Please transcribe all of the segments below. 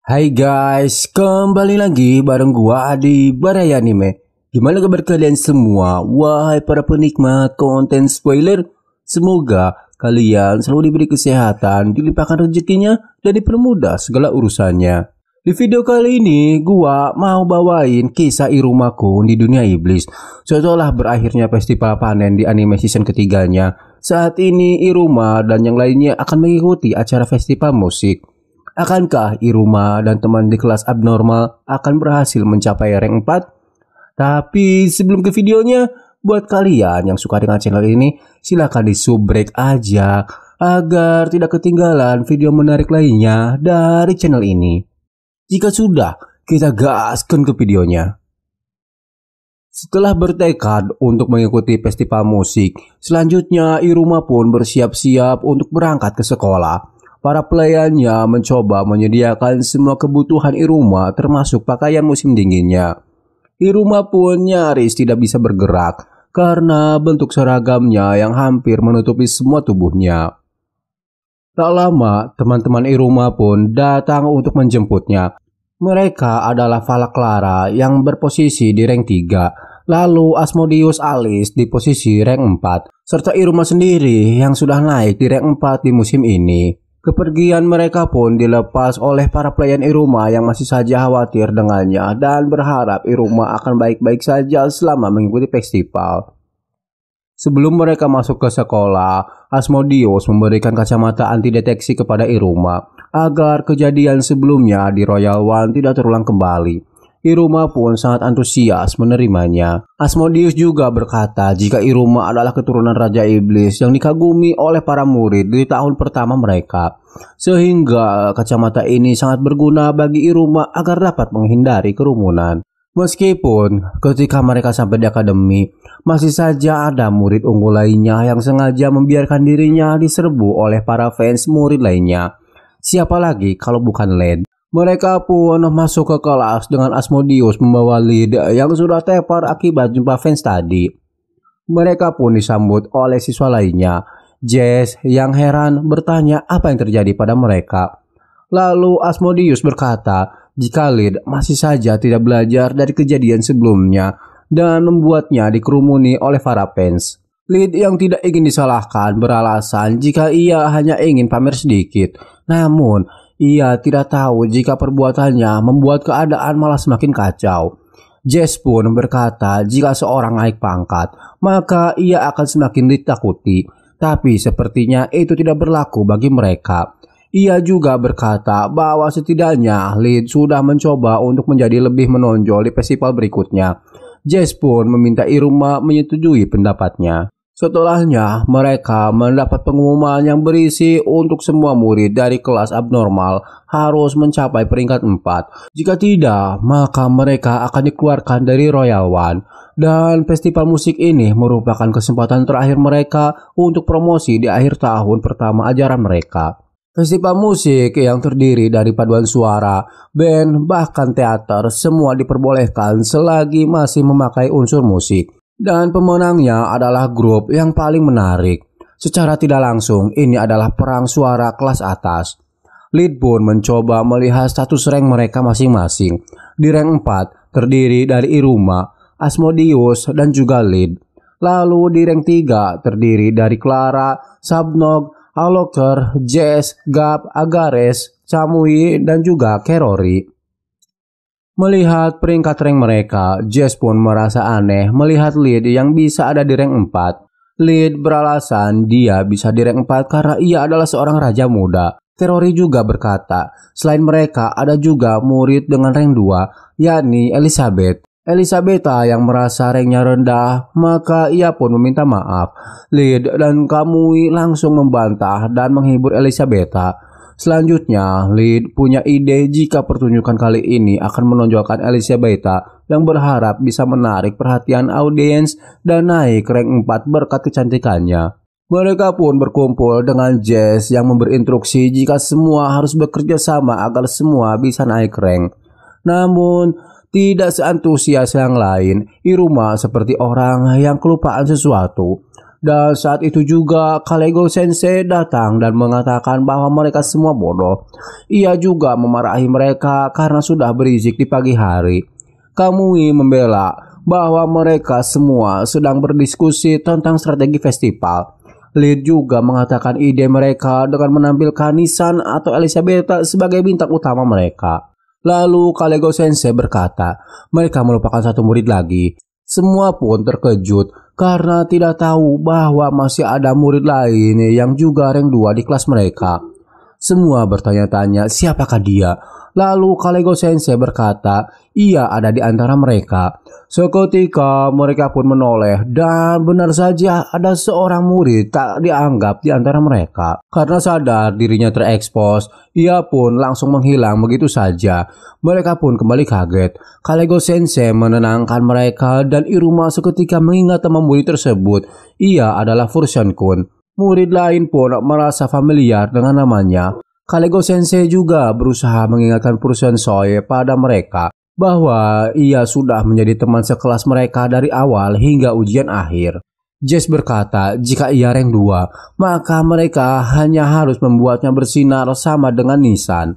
Hai guys, kembali lagi bareng gua Adi Baraya Anime. Gimana kabar kalian semua? Wahai para penikmat konten spoiler, semoga kalian selalu diberi kesehatan, dilimpahkan rezekinya, dan dipermudah segala urusannya. Di video kali ini, gua mau bawain kisah Irumaku di dunia iblis. Setelah berakhirnya festival panen di anime season ketiganya, saat ini Iruma dan yang lainnya akan mengikuti acara festival musik. Akankah Iruma dan teman di kelas abnormal akan berhasil mencapai rank 4? Tapi sebelum ke videonya, buat kalian yang suka dengan channel ini, silahkan di subrek aja agar tidak ketinggalan video menarik lainnya dari channel ini. Jika sudah, kita gaskan ke videonya. Setelah bertekad untuk mengikuti festival musik, selanjutnya Iruma pun bersiap-siap untuk berangkat ke sekolah. Para pelayannya mencoba menyediakan semua kebutuhan Iruma termasuk pakaian musim dinginnya. Iruma pun nyaris tidak bisa bergerak karena bentuk seragamnya yang hampir menutupi semua tubuhnya. Tak lama teman-teman Iruma pun datang untuk menjemputnya. Mereka adalah Vala Clara yang berposisi di rank 3, lalu Asmodeus Alice di posisi rank 4, serta Iruma sendiri yang sudah naik di rank 4 di musim ini. Kepergian mereka pun dilepas oleh para pelayan Iruma yang masih saja khawatir dengannya dan berharap Iruma akan baik-baik saja selama mengikuti festival. Sebelum mereka masuk ke sekolah, Asmodeus memberikan kacamata anti deteksi kepada Iruma agar kejadian sebelumnya di Royal One tidak terulang kembali. Iruma pun sangat antusias menerimanya. Asmodeus juga berkata jika Iruma adalah keturunan Raja Iblis yang dikagumi oleh para murid di tahun pertama mereka. Sehingga kacamata ini sangat berguna bagi Iruma agar dapat menghindari kerumunan. Meskipun ketika mereka sampai di akademi, masih saja ada murid unggul lainnya yang sengaja membiarkan dirinya diserbu oleh para fans murid lainnya. Siapa lagi kalau bukan Led? Mereka pun masuk ke kelas dengan Asmodeus membawa Lid yang sudah tepar akibat jumpa fans tadi. Mereka pun disambut oleh siswa lainnya. Jess yang heran bertanya apa yang terjadi pada mereka. Lalu Asmodeus berkata jika Lid masih saja tidak belajar dari kejadian sebelumnya dan membuatnya dikerumuni oleh para fans. Lid yang tidak ingin disalahkan beralasan jika ia hanya ingin pamer sedikit. Namun ia tidak tahu jika perbuatannya membuat keadaan malah semakin kacau. Jess pun berkata jika seorang naik pangkat, maka ia akan semakin ditakuti. Tapi sepertinya itu tidak berlaku bagi mereka. Ia juga berkata bahwa setidaknya Lid sudah mencoba untuk menjadi lebih menonjol di festival berikutnya. Jess pun meminta Iruma menyetujui pendapatnya. Setelahnya, mereka mendapat pengumuman yang berisi untuk semua murid dari kelas abnormal harus mencapai peringkat 4. Jika tidak, maka mereka akan dikeluarkan dari Royal One. Dan festival musik ini merupakan kesempatan terakhir mereka untuk promosi di akhir tahun pertama ajaran mereka. Festival musik yang terdiri dari paduan suara, band, bahkan teater semua diperbolehkan selagi masih memakai unsur musik. Dan pemenangnya adalah grup yang paling menarik. Secara tidak langsung, ini adalah perang suara kelas atas. Lid pun mencoba melihat status rank mereka masing-masing. Di rank 4 terdiri dari Iruma, Asmodeus, dan juga Lid. Lalu di rank 3 terdiri dari Clara, Sabnog, Aloker, Jess, Gab, Agares, Camui, dan juga Kerori. Melihat peringkat rank mereka, Jess pun merasa aneh melihat Lid yang bisa ada di rank 4. Lid beralasan dia bisa di rank 4 karena ia adalah seorang raja muda. Kerori juga berkata, selain mereka ada juga murid dengan rank 2, yakni Elizabeth. Elisabetta yang merasa ranknya rendah, maka ia pun meminta maaf. Lid dan Kamui langsung membantah dan menghibur Elisabetta. Selanjutnya, Lid punya ide jika pertunjukan kali ini akan menonjolkan Elisabetta yang berharap bisa menarik perhatian audiens dan naik rank 4 berkat kecantikannya. Mereka pun berkumpul dengan Jess yang memberi instruksi jika semua harus bekerja sama agar semua bisa naik rank. Namun, tidak seantusias yang lain, Iruma seperti orang yang kelupaan sesuatu. Dan saat itu juga Kalego Sensei datang dan mengatakan bahwa mereka semua bodoh. Ia juga memarahi mereka karena sudah berisik di pagi hari. Kamui membela bahwa mereka semua sedang berdiskusi tentang strategi festival. Lead juga mengatakan ide mereka dengan menampilkan Nissan atau Elisabetta sebagai bintang utama mereka. Lalu Kalego Sensei berkata, mereka melupakan satu murid lagi. Semua pun terkejut karena tidak tahu bahwa masih ada murid lain yang juga rank 2 di kelas mereka. Semua bertanya-tanya siapakah dia. Lalu Kalego Sensei berkata, ia ada di antara mereka. Seketika mereka pun menoleh dan benar saja ada seorang murid tak dianggap di antara mereka. Karena sadar dirinya terekspos, ia pun langsung menghilang begitu saja. Mereka pun kembali kaget. Kalego Sensei menenangkan mereka dan Iruma seketika mengingat teman murid tersebut. Ia adalah Fusion Kun. Murid lain pun merasa familiar dengan namanya. Kalego Sensei juga berusaha mengingatkan Fusion Soi pada mereka bahwa ia sudah menjadi teman sekelas mereka dari awal hingga ujian akhir. Jess berkata jika ia rank 2, maka mereka hanya harus membuatnya bersinar sama dengan Nissan.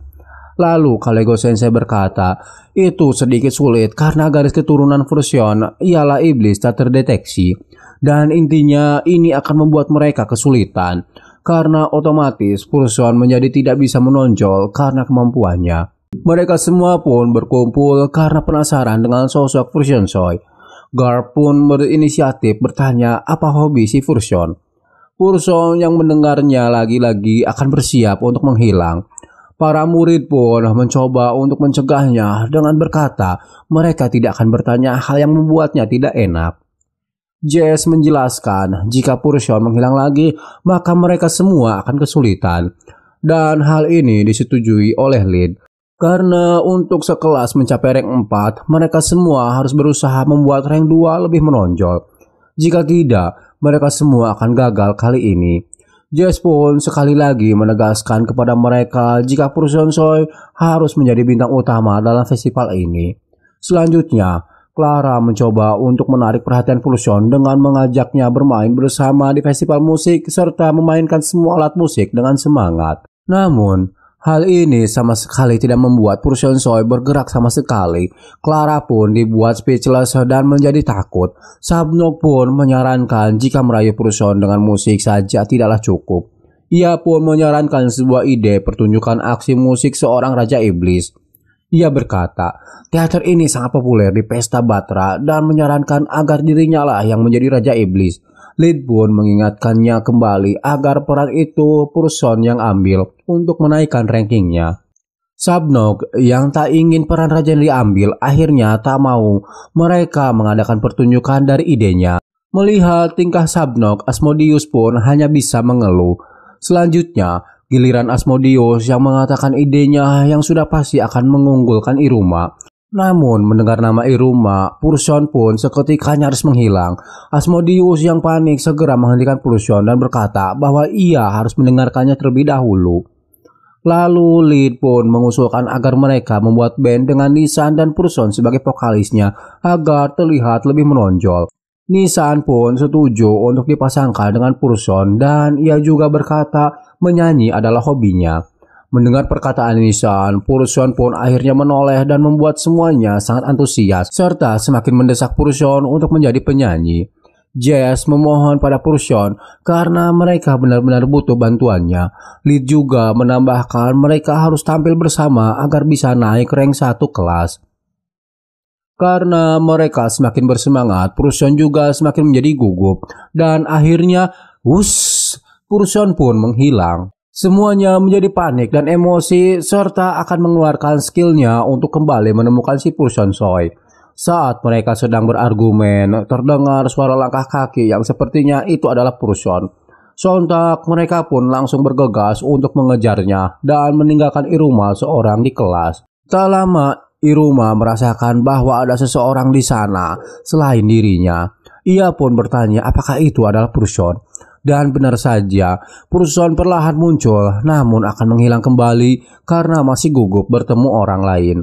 Lalu Kalego Sensei berkata, itu sedikit sulit karena garis keturunan Fusion ialah iblis tak terdeteksi. Dan intinya ini akan membuat mereka kesulitan, karena otomatis Fusion menjadi tidak bisa menonjol karena kemampuannya. Mereka semua pun berkumpul karena penasaran dengan sosok Fusion Soi. Garp pun berinisiatif bertanya apa hobi si Fusion. Fusion yang mendengarnya lagi-lagi akan bersiap untuk menghilang. Para murid pun mencoba untuk mencegahnya dengan berkata mereka tidak akan bertanya hal yang membuatnya tidak enak. Jess menjelaskan jika Fusion menghilang lagi maka mereka semua akan kesulitan. Dan hal ini disetujui oleh Lead. Karena untuk sekelas mencapai rank 4, mereka semua harus berusaha membuat rank 2 lebih menonjol. Jika tidak, mereka semua akan gagal kali ini. Jess pun sekali lagi menegaskan kepada mereka jika Fusion Soi harus menjadi bintang utama dalam festival ini. Selanjutnya, Clara mencoba untuk menarik perhatian Fusion dengan mengajaknya bermain bersama di festival musik serta memainkan semua alat musik dengan semangat. Namun, hal ini sama sekali tidak membuat Fusion Soi bergerak sama sekali. Clara pun dibuat speechless dan menjadi takut. Sabnok pun menyarankan jika merayu Fusion dengan musik saja tidaklah cukup. Ia pun menyarankan sebuah ide pertunjukan aksi musik seorang Raja Iblis. Ia berkata, teater ini sangat populer di pesta Batra dan menyarankan agar dirinya lah yang menjadi Raja Iblis. Lead pun mengingatkannya kembali agar peran itu Fusion yang ambil untuk menaikkan rankingnya. Sabnok yang tak ingin peran raja yang diambil akhirnya tak mau. Mereka mengadakan pertunjukan dari idenya. Melihat tingkah Sabnok, Asmodeus pun hanya bisa mengeluh. Selanjutnya, giliran Asmodeus yang mengatakan idenya yang sudah pasti akan mengunggulkan Iruma. Namun mendengar nama Iruma, Fusion pun seketika nyaris menghilang. Asmodeus yang panik segera menghentikan Fusion dan berkata bahwa ia harus mendengarkannya terlebih dahulu. Lalu Lead pun mengusulkan agar mereka membuat band dengan Nissan dan Fusion sebagai vokalisnya agar terlihat lebih menonjol. Nissan pun setuju untuk dipasangkan dengan Fusion dan ia juga berkata menyanyi adalah hobinya. Mendengar perkataan Nissan, Fusion pun akhirnya menoleh dan membuat semuanya sangat antusias serta semakin mendesak Fusion untuk menjadi penyanyi. Jess memohon pada Fusion karena mereka benar-benar butuh bantuannya. Lead juga menambahkan mereka harus tampil bersama agar bisa naik rank 1 kelas. Karena mereka semakin bersemangat, Fusion juga semakin menjadi gugup dan akhirnya Fusion pun menghilang. Semuanya menjadi panik dan emosi serta akan mengeluarkan skillnya untuk kembali menemukan si Fusion Soi. Saat mereka sedang berargumen, terdengar suara langkah kaki yang sepertinya itu adalah Fusion. Sontak mereka pun langsung bergegas untuk mengejarnya dan meninggalkan Iruma seorang di kelas. Tak lama Iruma merasakan bahwa ada seseorang di sana selain dirinya. Ia pun bertanya apakah itu adalah Fusion. Dan benar saja, Fusion perlahan muncul namun akan menghilang kembali karena masih gugup bertemu orang lain.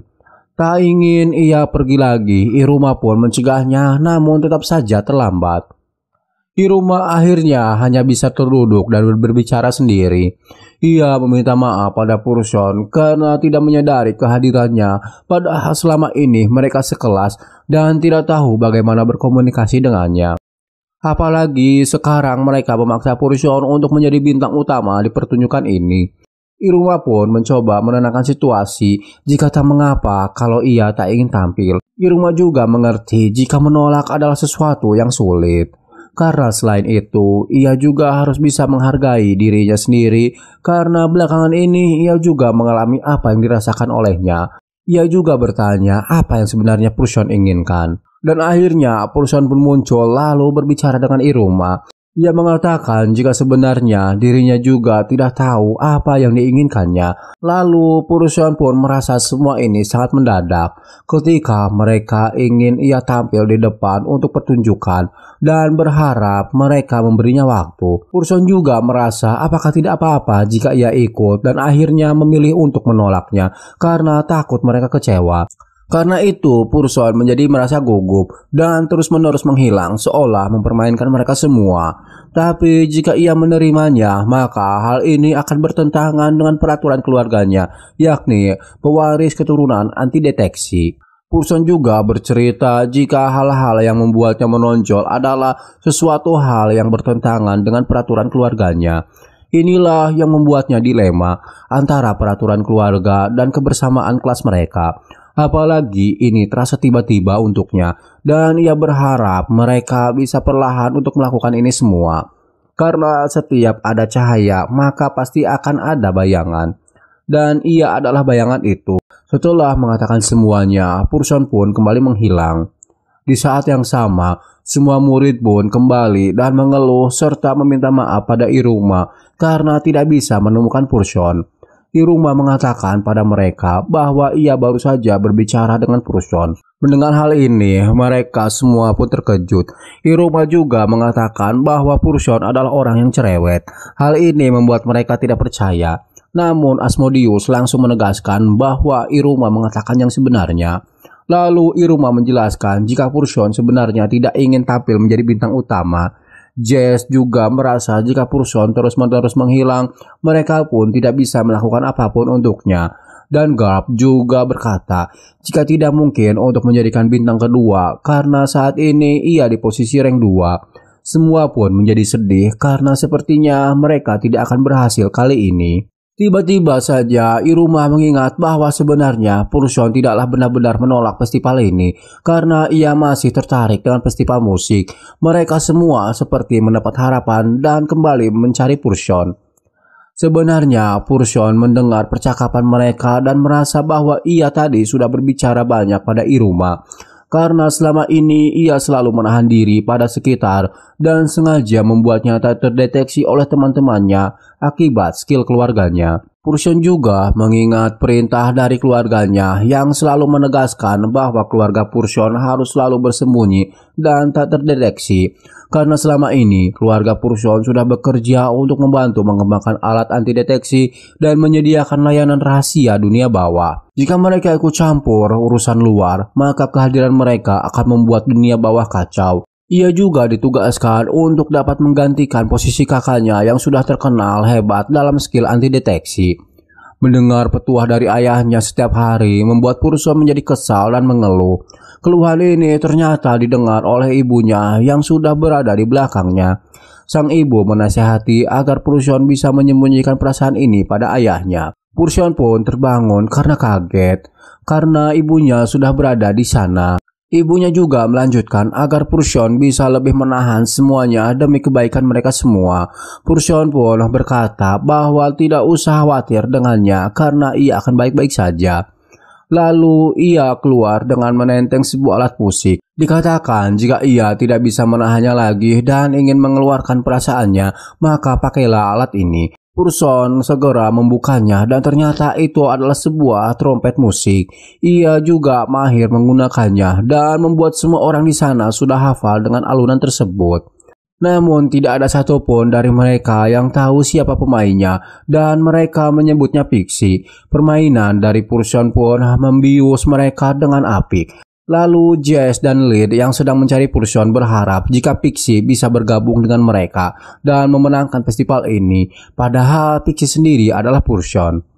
Tak ingin ia pergi lagi, Iruma pun mencegahnya namun tetap saja terlambat. Iruma akhirnya hanya bisa terduduk dan berbicara sendiri. Ia meminta maaf pada Purson karena tidak menyadari kehadirannya, padahal selama ini mereka sekelas dan tidak tahu bagaimana berkomunikasi dengannya. Apalagi sekarang mereka memaksa Purson untuk menjadi bintang utama di pertunjukan ini. Iruma pun mencoba menenangkan situasi jika tak mengapa kalau ia tak ingin tampil. Iruma juga mengerti jika menolak adalah sesuatu yang sulit. Karena selain itu, ia juga harus bisa menghargai dirinya sendiri karena belakangan ini ia juga mengalami apa yang dirasakan olehnya. Ia juga bertanya apa yang sebenarnya Purson inginkan. Dan akhirnya Purson pun muncul lalu berbicara dengan Iruma. Ia mengatakan jika sebenarnya dirinya juga tidak tahu apa yang diinginkannya. Lalu Purson pun merasa semua ini sangat mendadak ketika mereka ingin ia tampil di depan untuk pertunjukan dan berharap mereka memberinya waktu. Purson juga merasa apakah tidak apa-apa jika ia ikut dan akhirnya memilih untuk menolaknya karena takut mereka kecewa. Karena itu, Purson menjadi merasa gugup dan terus-menerus menghilang seolah mempermainkan mereka semua. Tapi jika ia menerimanya, maka hal ini akan bertentangan dengan peraturan keluarganya, yakni pewaris keturunan anti deteksi. Purson juga bercerita jika hal-hal yang membuatnya menonjol adalah sesuatu hal yang bertentangan dengan peraturan keluarganya. Inilah yang membuatnya dilema antara peraturan keluarga dan kebersamaan kelas mereka. Apalagi ini terasa tiba-tiba untuknya dan ia berharap mereka bisa perlahan untuk melakukan ini semua. Karena setiap ada cahaya maka pasti akan ada bayangan. Dan ia adalah bayangan itu. Setelah mengatakan semuanya, Purson pun kembali menghilang. Di saat yang sama, semua murid pun kembali dan mengeluh serta meminta maaf pada Iruma karena tidak bisa menemukan Purson. Iruma mengatakan pada mereka bahwa ia baru saja berbicara dengan Purson. Mendengar hal ini, mereka semua pun terkejut. Iruma juga mengatakan bahwa Purson adalah orang yang cerewet. Hal ini membuat mereka tidak percaya. Namun Asmodeus langsung menegaskan bahwa Iruma mengatakan yang sebenarnya. Lalu Iruma menjelaskan jika Purson sebenarnya tidak ingin tampil menjadi bintang utama. Jess juga merasa jika Purson terus-menerus menghilang, mereka pun tidak bisa melakukan apapun untuknya. Dan Garp juga berkata jika tidak mungkin untuk menjadikan bintang kedua karena saat ini ia di posisi rank 2. Semua pun menjadi sedih karena sepertinya mereka tidak akan berhasil kali ini. Tiba-tiba saja Iruma mengingat bahwa sebenarnya Purson tidaklah benar-benar menolak festival ini karena ia masih tertarik dengan festival musik. Mereka semua seperti mendapat harapan dan kembali mencari Purson. Sebenarnya Purson mendengar percakapan mereka dan merasa bahwa ia tadi sudah berbicara banyak pada Iruma. Karena selama ini ia selalu menahan diri pada sekitar dan sengaja membuatnya tak terdeteksi oleh teman-temannya akibat skill keluarganya. Purson juga mengingat perintah dari keluarganya yang selalu menegaskan bahwa keluarga Purson harus selalu bersembunyi dan tak terdeteksi. Karena selama ini keluarga Purson sudah bekerja untuk membantu mengembangkan alat anti deteksi dan menyediakan layanan rahasia dunia bawah. Jika mereka ikut campur urusan luar, maka kehadiran mereka akan membuat dunia bawah kacau. Ia juga ditugaskan untuk dapat menggantikan posisi kakaknya yang sudah terkenal hebat dalam skill anti deteksi. Mendengar petuah dari ayahnya setiap hari membuat Purson menjadi kesal dan mengeluh. Keluhan ini ternyata didengar oleh ibunya yang sudah berada di belakangnya. Sang ibu menasihati agar Purson bisa menyembunyikan perasaan ini pada ayahnya. Purson pun terbangun karena kaget, karena ibunya sudah berada di sana. Ibunya juga melanjutkan agar Purson bisa lebih menahan semuanya demi kebaikan mereka semua. Purson pun berkata bahwa tidak usah khawatir dengannya karena ia akan baik-baik saja. Lalu ia keluar dengan menenteng sebuah alat musik. Dikatakan jika ia tidak bisa menahannya lagi dan ingin mengeluarkan perasaannya, maka pakailah alat ini. Purson segera membukanya dan ternyata itu adalah sebuah trompet musik. Ia juga mahir menggunakannya dan membuat semua orang di sana sudah hafal dengan alunan tersebut. Namun tidak ada satupun dari mereka yang tahu siapa pemainnya dan mereka menyebutnya Pixie. Permainan dari Purson pun membius mereka dengan apik. Lalu Jess dan Lid yang sedang mencari Pulsion berharap jika Pixie bisa bergabung dengan mereka dan memenangkan festival ini, padahal Pixie sendiri adalah Pulsion.